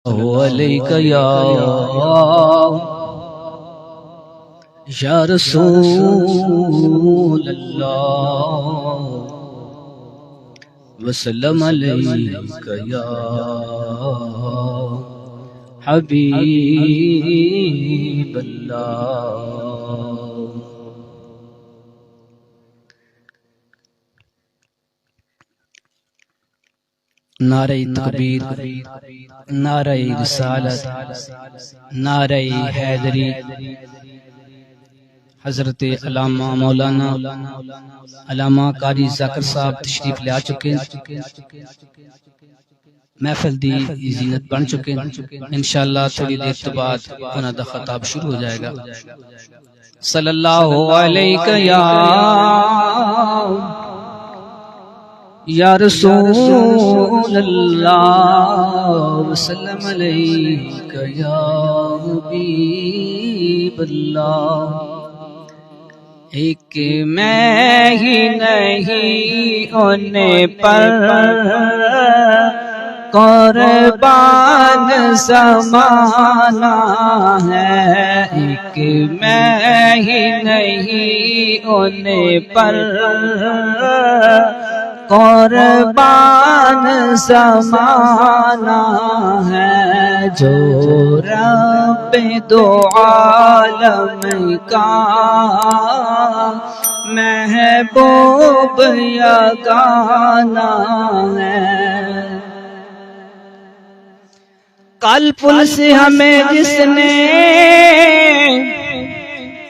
علیک یا رسول اللہ وسلم علیک یا حبیب اللہ۔ نعرہ تکبیر، نعرہ رسالت، نعرہ حیدری۔ حضرت علامہ مولانا علامہ قاری ذاکر صاحب تشریف لے آ چکے ہیں، محفل دی زینت بن چکے ہیں۔ انشاءاللہ تھوڑی دیر تو بعد انہاں دا خطاب شروع ہو جائے گا۔ صلی اللہ علیہ یا رسول اللہ وسلم علیک یا حبیب اللہ۔ ایک میں ہی نہیں ان پر قربان زمانہ ہے، ایک میں ہی نہیں ان پر قربان زمانہ ہے، جو رب دو عالم کا محبوب یگانہ ہے۔ کل پل سے ہمیں جس نے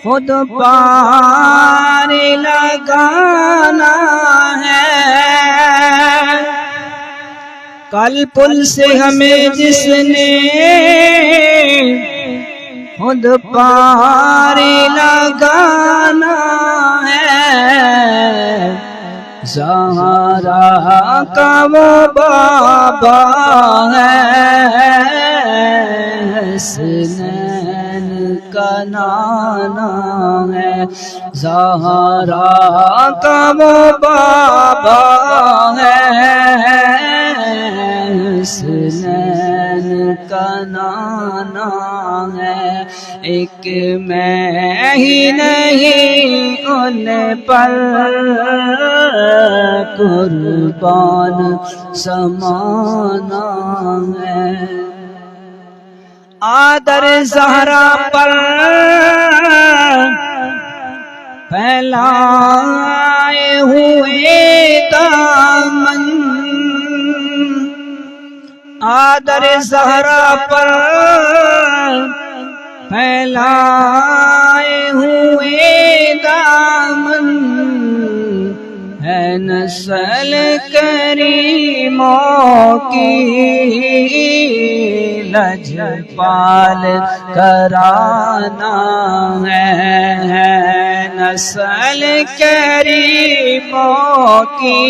خود پار لگانا ہے، کل پل سے ہمیں جس نے خود پار لگانا ہے، زہرا کا وہ بابا ہے، حسنین کا نانا ہے، زہرا کا وہ بابا ہے، حسنین کا نانا ہے۔ ایک میں ہی نہیں ان پر قربان زمانہ ہے۔ آدر زہرا پر پھیلائے ہوئے دامن، آدر زہرا پر پھیلائے ہوئے دامن، ہے نسل کریموں کی لجپال کرانا ہے، نسل کریموں کی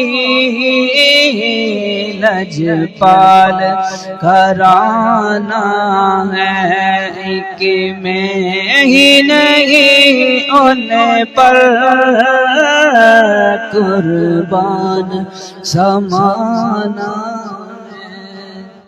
لجپال کرانا ہے۔ ایک میں ہی نہیں ان پر قربان زمانہ